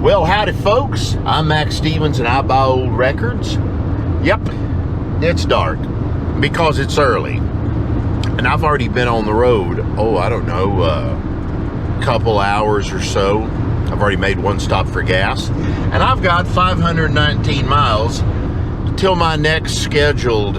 Well, howdy folks, I'm Mac Stevens and I buy old records. Yep, it's dark because it's early. And I've already been on the road, I don't know, a couple hours or so. I've already made one stop for gas. And I've got 519 miles till my next scheduled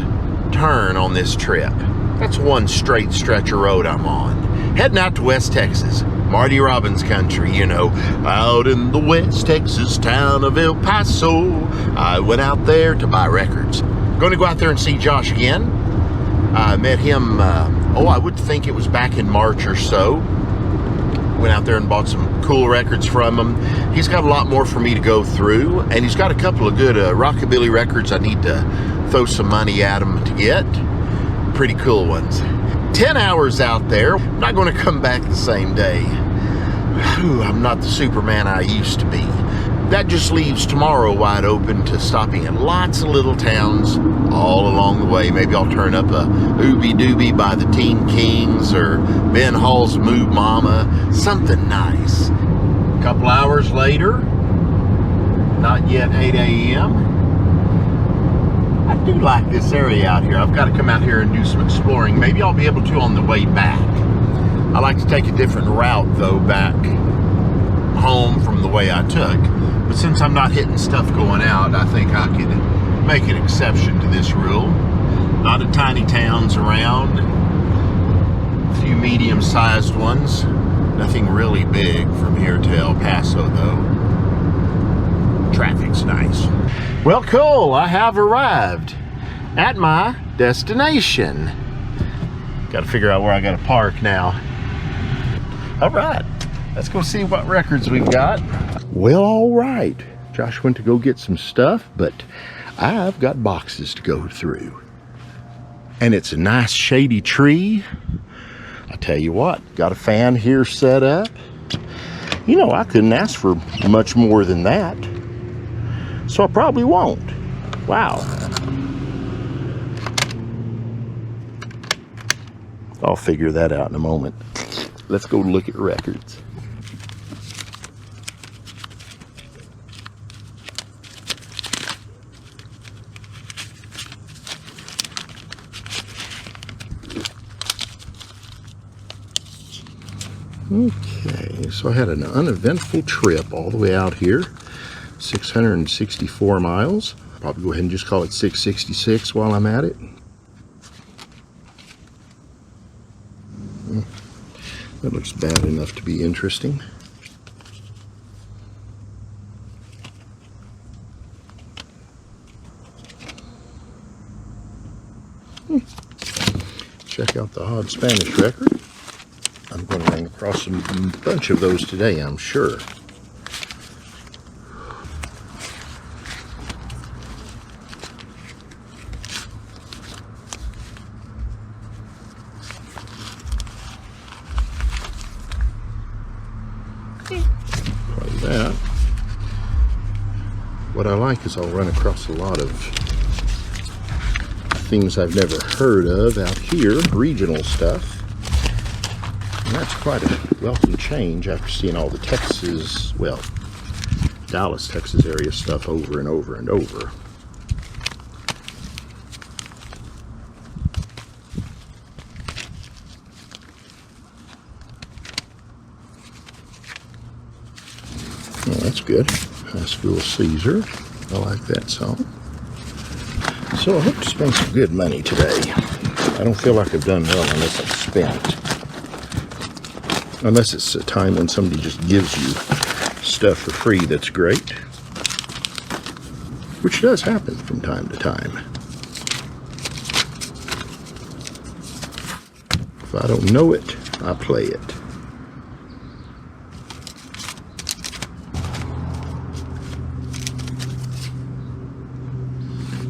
turn on this trip. That's one straight stretch of road I'm on. Heading out to West Texas, Marty Robbins country, you know, out in the West Texas town of El Paso. I went out there to buy records. Going to go out there and see Josh again. I met him, I would think it was back in March or so. Went out there and bought some cool records from him. He's got a lot more for me to go through, and he's got a couple of good rockabilly records I need to throw some money at him to get. Pretty cool ones. 10 hours out there. I'm not going to come back the same day. I'm not the Superman I used to be. That just leaves tomorrow wide open to stopping in lots of little towns all along the way. Maybe I'll turn up a Ooby Dooby by the Teen Kings or Ben Hall's Moo Mama. Something nice. A couple hours later, not yet 8 a.m. I do like this area out here. I've got to come out here and do some exploring. Maybe I'll be able to on the way back. I like to take a different route though back home from the way I took. But since I'm not hitting stuff going out, I think I could make an exception to this rule. A lot of tiny towns around, a few medium-sized ones. Nothing really big from here to El Paso though. Traffic's nice. Well, cool, I have arrived at my destination. Got to figure out where I got to park now. All right, let's go see what records we've got. Well, all right. Josh went to go get some stuff, but I've got boxes to go through. And it's a nice shady tree. I tell you what, got a fan here set up. You know, I couldn't ask for much more than that. So I probably won't. Wow. I'll figure that out in a moment. Let's go look at records. Okay, so I had an uneventful trip all the way out here. 664 miles. Probably go ahead and just call it 666 while I'm at it. That looks bad enough to be interesting. Check out the odd Spanish record. I'm going to run across a bunch of those today, I'm sure. That. What I like is I'll run across a lot of things I've never heard of out here, regional stuff. And that's quite a welcome change after seeing all the Texas, well, Dallas, Texas area stuff over and over and over. Well, that's good. High School Caesar. I like that song. So I hope to spend some good money today. I don't feel like I've done well unless I've spent. Unless it's a time when somebody just gives you stuff for free that's great. Which does happen from time to time. If I don't know it, I play it.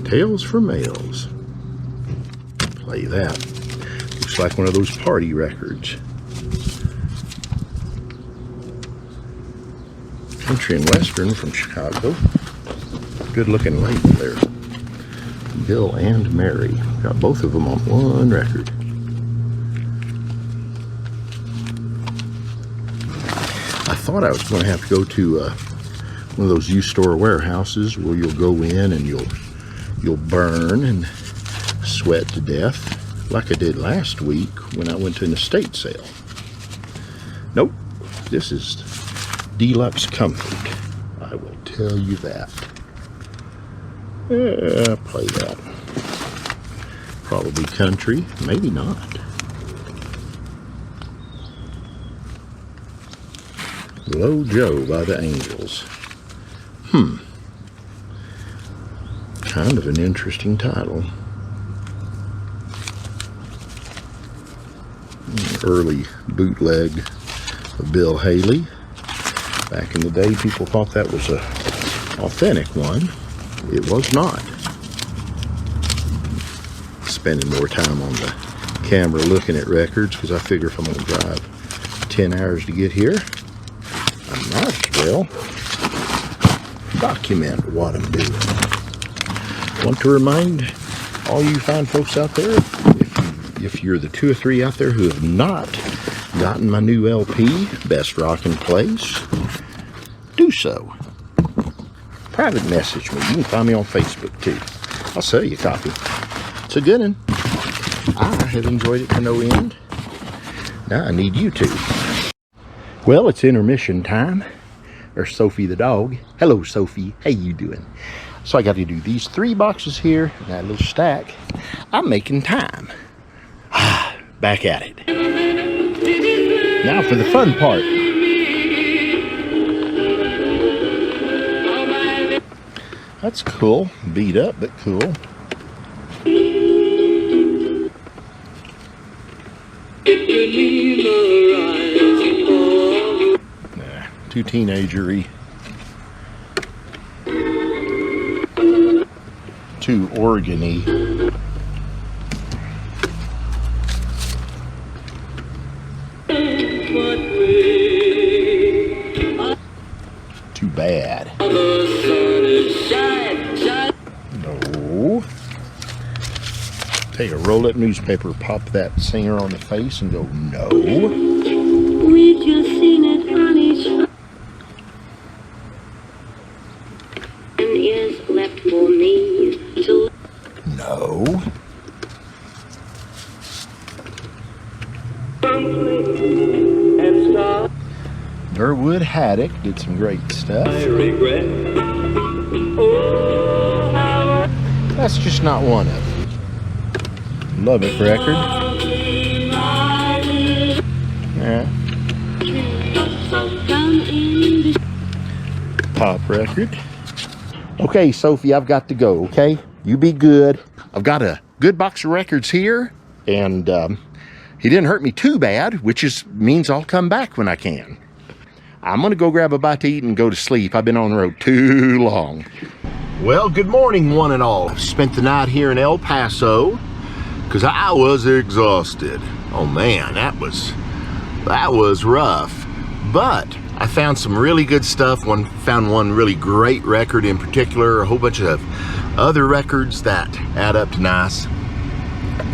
Tales for Males. Play that. Looks like one of those party records. Country and Western from Chicago. Good looking label there. Bill and Mary. Got both of them on one record. I thought I was going to have to go to one of those used store warehouses where you'll go in and you'll burn and sweat to death, like I did last week when I went to an estate sale. Nope, this is deluxe comfort. I will tell you that. Play that. Probably country, maybe not. Low Joe by the Angels. Kind of an interesting title. Early bootleg of Bill Haley. Back in the day, people thought that was a authentic one. It was not. Spending more time on the camera looking at records, because I figure if I'm going to drive 10 hours to get here, I might as well document what I'm doing. Want to remind all you fine folks out there, if you're the 2 or 3 out there who have not gotten my new LP, Best Rockin' Place, do so. Private message me. You can find me on Facebook too. I'll sell you a copy. It's a good one. I have enjoyed it to no end. Now I need you to. Well, it's intermission time. There's Sophie the dog. Hello, Sophie. How you doing? So I got to do these 3 boxes here, and that little stack. I'm making time. Back at it. Now for the fun part. That's cool. Beat up, but cool. 2 teenagery. 2 organy. Too bad. No. Take a roll-up newspaper, pop that singer on the face, and go, no. We've just seen it on each is left for me to. No. Durwood Haddock did some great stuff. I regret. That's just not one of them. Love It record. Yeah. Pop record. Okay, Sophie, I've got to go, okay? You be good. I've got a good box of records here, and he didn't hurt me too bad, which means I'll come back when I can. I'm going to go grab a bite to eat and go to sleep. I've been on the road too long. Well, good morning, one and all. Spent the night here in El Paso because I was exhausted. Oh, man, that was rough. But I found some really good stuff. Found one really great record in particular, a whole bunch of other records that add up to nice.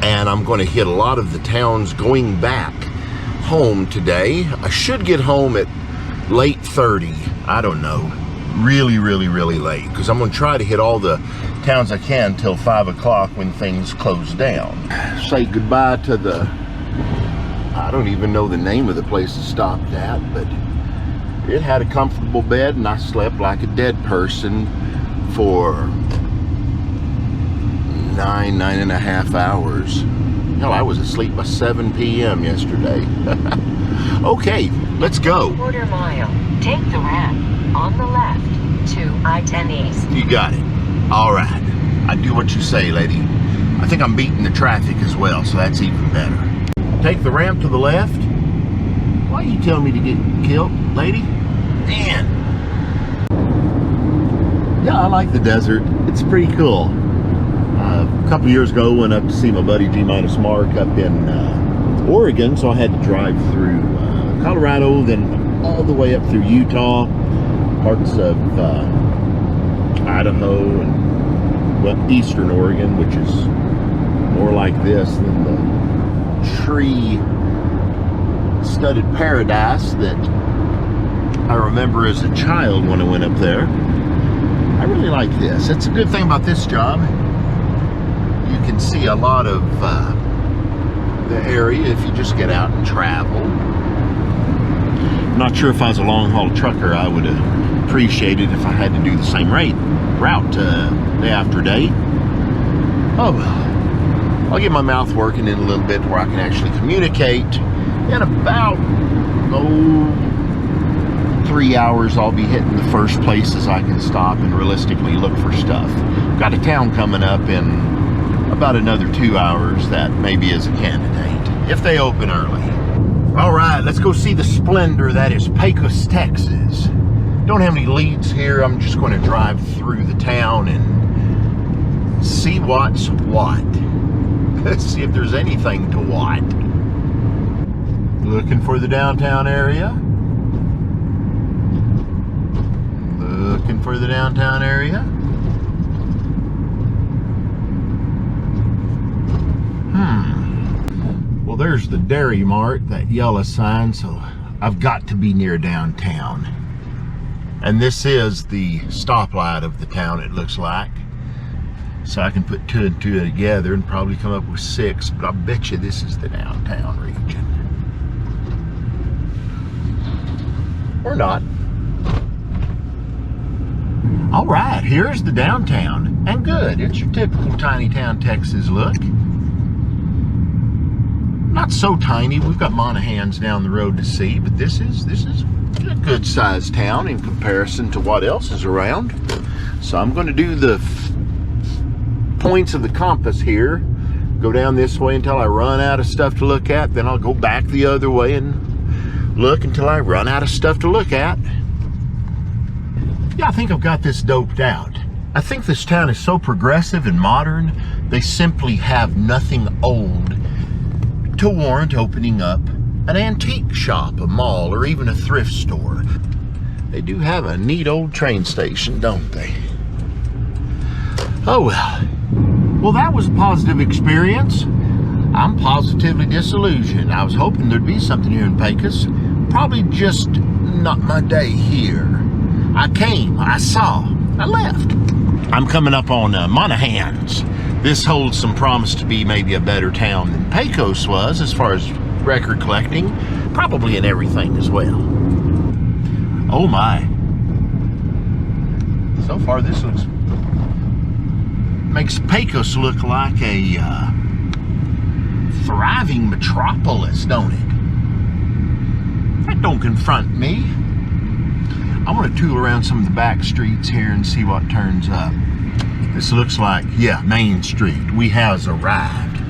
And I'm going to hit a lot of the towns going back home today. I should get home at late 30, I don't know, really late, because I'm going to try to hit all the towns I can till 5 o'clock when things close down. Say goodbye to the, I don't even know the name of the place it stopped at, but it had a comfortable bed and I slept like a dead person for 9.5 hours. Hell, I was asleep by 7 p.m. yesterday. Okay, let's go. Quarter mile. Take the ramp on the left to I-10 East. You got it. All right. I do what you say, lady. I think I'm beating the traffic as well, so that's even better. Take the ramp to the left. Why are you telling me to get killed, lady? Man. Yeah, I like the desert. It's pretty cool. A couple years ago, went up to see my buddy G-Mark up in Oregon, so I had to drive through Colorado, then all the way up through Utah, parts of Idaho, and eastern Oregon, which is more like this than the tree-studded paradise that I remember as a child when I went up there. I really like this. It's a good thing about this job. You can see a lot of the area if you just get out and travel. I'm not sure if I was a long haul trucker, I would appreciate it if I had to do the same route day after day. Oh well, I'll get my mouth working in a little bit where I can actually communicate. In about 3 hours, I'll be hitting the first places I can stop and realistically look for stuff. Got a town coming up in about another 2 hours that maybe is a candidate, if they open early. All right, let's go see the splendor that is Pecos, Texas. Don't have any leads here. I'm just going to drive through the town and see what's what. Let's see if there's anything to what. Looking for the downtown area. Looking for the downtown area. Well, there's the Dairy Mart, that yellow sign, so I've got to be near downtown. And this is the stoplight of the town, it looks like. So I can put 2 and 2 together and probably come up with 6, but I bet you this is the downtown region. Or not. All right, here's the downtown, and good. It's your typical tiny town Texas look. Not so tiny. We've got Monahans down the road to see, but this is a good sized town in comparison to what else is around. So I'm going to do the points of the compass here. Go down this way until I run out of stuff to look at. Then I'll go back the other way and look until I run out of stuff to look at. Yeah, I think I've got this doped out. I think this town is so progressive and modern, they simply have nothing old to warrant opening up an antique shop, a mall, or even a thrift store. They do have a neat old train station, don't they? Oh well. Well, that was a positive experience. I'm positively disillusioned. I was hoping there'd be something here in Pecos. Probably just not my day here. I came, I saw, I left. I'm coming up on Monahans. This holds some promise to be maybe a better town than Pecos was as far as record collecting, probably in everything as well. Oh my. So far this makes Pecos look like a thriving metropolis, don't it? That don't confront me. I want to tool around some of the back streets here and see what turns up. This looks like, yeah, Main Street. We has arrived.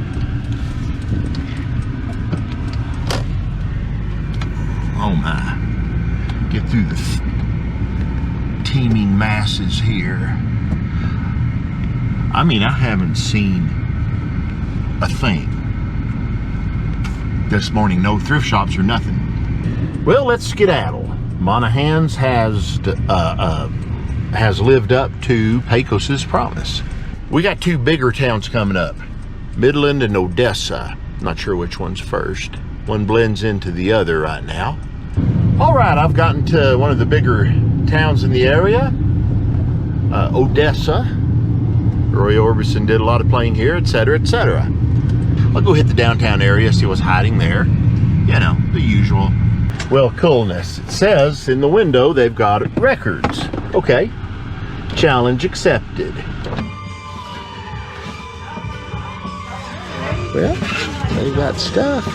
Oh my. Get through the teeming masses here. I mean, I haven't seen a thing this morning. No thrift shops or nothing. Well, let's skedaddle. Monahans has lived up to Pecos's promise. We got 2 bigger towns coming up, Midland and Odessa. Not sure which one's first. One blends into the other right now. All right, I've gotten to one of the bigger towns in the area, Odessa. Roy Orbison did a lot of playing here, etc., etc. I'll go hit the downtown area, see what's hiding there. You know, the usual. Well, coolness. It says in the window they've got records. Okay. Challenge accepted. Well, they got stuff.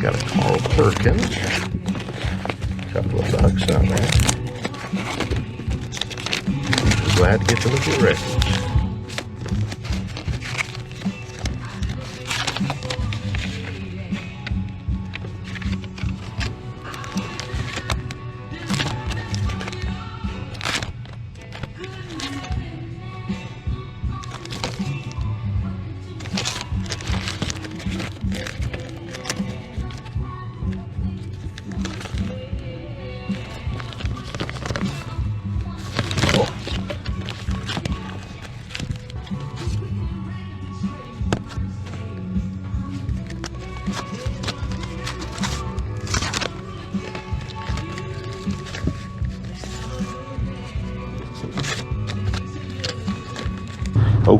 Got a Carl Perkins. Couple of bucks on that. Glad to get to look at records.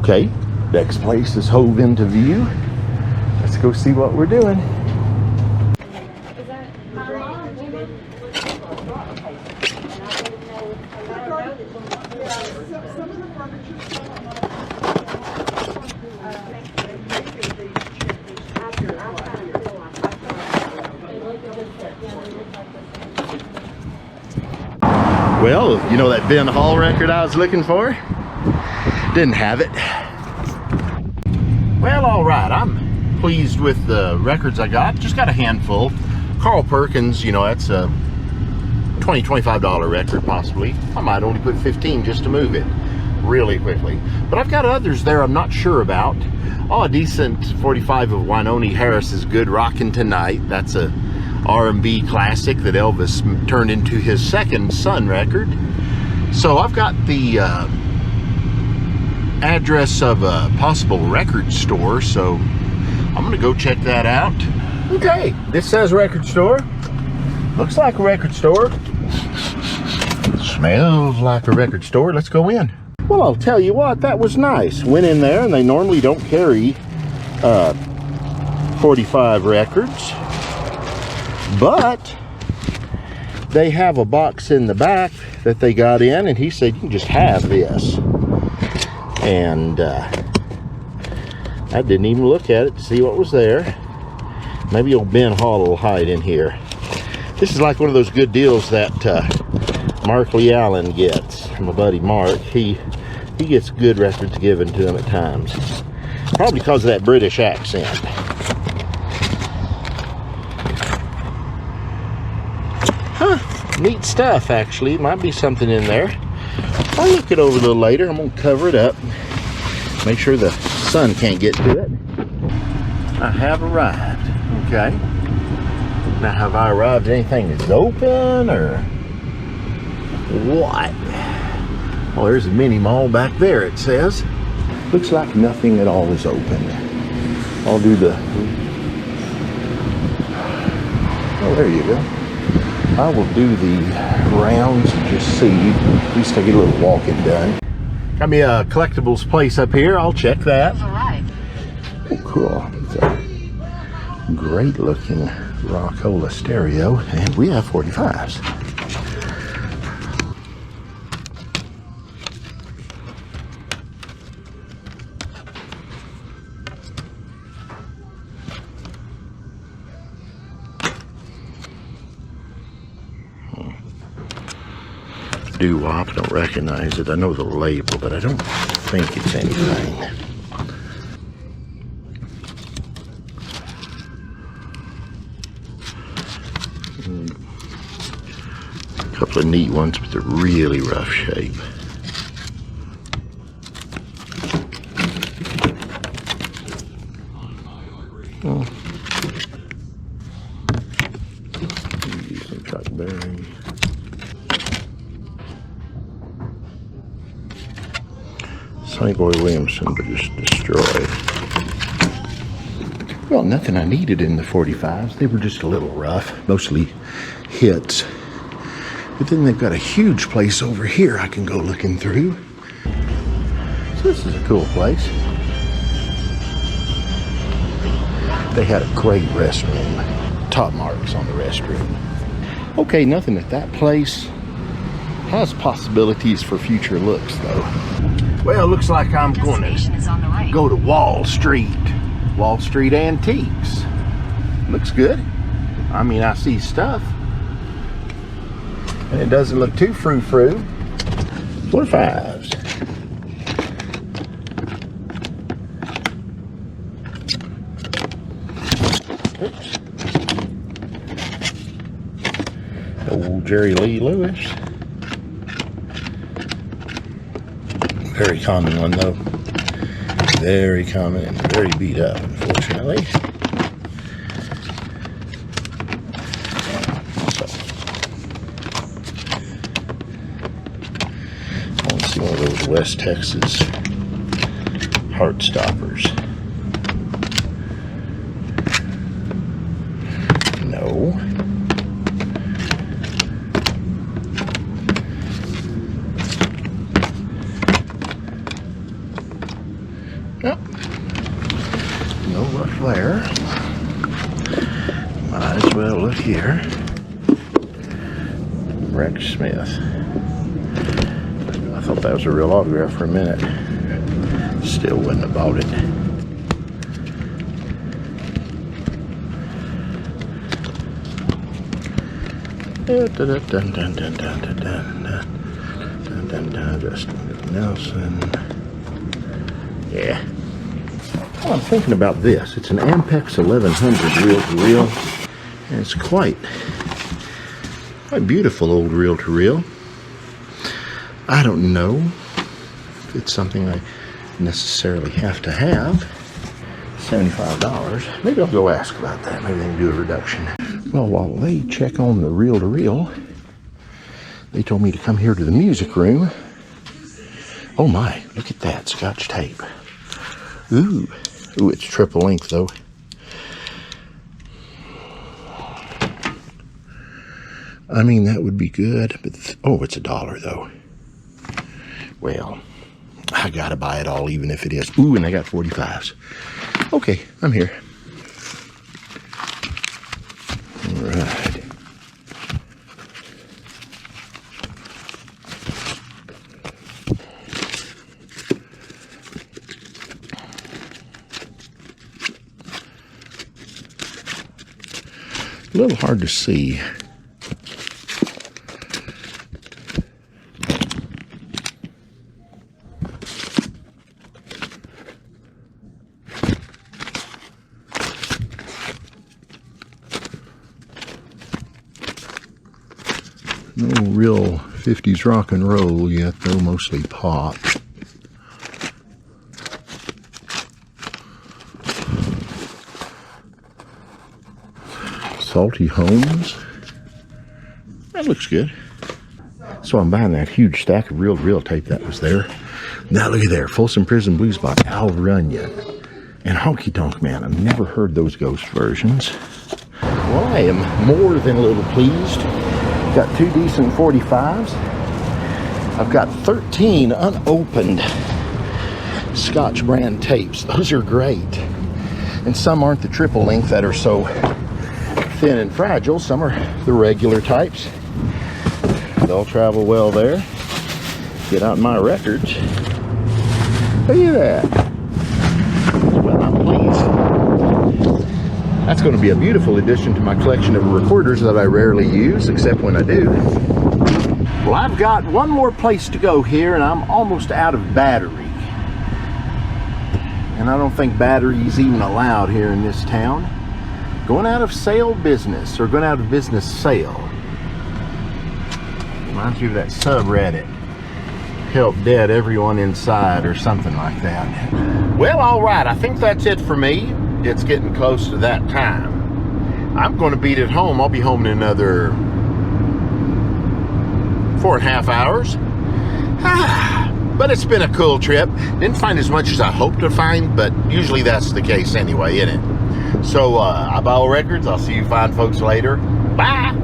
Okay, next place is hove into view. Let's go see what we're doing. Well, you know that Ben Hall record I was looking for? Didn't have it. Well, all right, I'm pleased with the records I got. Just got a handful. Carl Perkins, you know, that's a $20, $25 record possibly. I might only put 15 just to move it really quickly. But I've got others there I'm not sure about. Oh, a decent 45 of Wynonie Harris's Good Rockin' Tonight. That's a R&B classic that Elvis turned into his second Son record. So I've got the address of a possible record store, so I'm gonna go check that out. Okay, this says record store. Looks like a record store. Smells like a record store. Let's go in. Well, I'll tell you what, that was nice. Went in there, and they normally don't carry 45 records, but they have a box in the back that they got in, and he said you can just have this. And I didn't even look at it to see what was there. Maybe old Ben Hall will hide in here. This is like one of those good deals that Mark Lee Allen gets. My buddy Mark, he gets good records given to him at times. Probably because of that British accent. Huh, neat stuff actually. Might be something in there. I'll look it over a little later. I'm gonna cover it up. Make sure the sun can't get to it. I have arrived. Okay. Now, have I arrived at anything that's open or what? Well, there's a mini mall back there, it says. Looks like nothing at all is open. I'll do the... Oh, there you go. I will do the rounds and just see. At least I get a little walking done. Got me a collectibles place up here. I'll check that. Oh, cool. It's a great looking Rockola stereo, and we have 45s. Doo-wop, I don't recognize it. I know the label, but I don't think it's anything. A couple of neat ones, but they're really rough shape. Oh. Some Chuck Berry. Sonny Boy Williamson, but just destroyed. Well, nothing I needed in the 45s. They were just a little rough, mostly hits. But then they've got a huge place over here I can go looking through. So this is a cool place. They had a great restroom. Top marks on the restroom. Okay, nothing at that place. Has possibilities for future looks though. Well, looks like I'm going to go to Wall Street. Wall Street Antiques. Looks good. I mean, I see stuff. And it doesn't look too frou-frou. 45s. Oops. Old Jerry Lee Lewis. Very common one though. Very common and very beat up, unfortunately. So, I want to see one of those West Texas heart stoppers. No. here. Might as well look here. Rex Smith. I thought that was a real autograph for a minute. Still wouldn't have bought it. Justin Nelson. Yeah. Well, I'm thinking about this. It's an Ampex 1100 reel-to-reel, and it's quite beautiful old reel-to-reel. I don't know if it's something I necessarily have to have. $75. Maybe I'll go ask about that. Maybe they can do a reduction. Well, while they check on the reel-to-reel, they told me to come here to the music room. Oh my, look at that Scotch tape. Ooh, it's triple length though. I mean, that would be good, but oh, it's $1 though. Well, I gotta buy it all, even if it is. Ooh, and they got 45s. Okay, I'm here. All right. A little hard to see. No real 50s rock and roll yet, though, mostly pop. Salty Homes. That looks good. So I'm buying that huge stack of reel-to-reel tape that was there. Now look at there, Folsom Prison Blues by Al Runyon and Honky Tonk Man. I've never heard those ghost versions. Well, I am more than a little pleased. Got 2 decent 45s. I've got 13 unopened Scotch brand tapes. Those are great. And some aren't the triple length that are so thin and fragile. Some are the regular types. They'll travel well there. Get out my records. Look at that. Well, I'm pleased. That's going to be a beautiful addition to my collection of recorders that I rarely use, except when I do. Well, I've got one more place to go here, and I'm almost out of battery. And I don't think battery's even allowed here in this town. Going out of sale business, or going out of business sale. Reminds you of that subreddit. Help dead everyone inside, or something like that. Well, all right, I think that's it for me. It's getting close to that time. I'm going to beat it home. I'll be home in another 4.5 hours. But it's been a cool trip. Didn't find as much as I hoped to find, but usually that's the case anyway, isn't it? So, I buy all records. I'll see you fine folks later. Bye!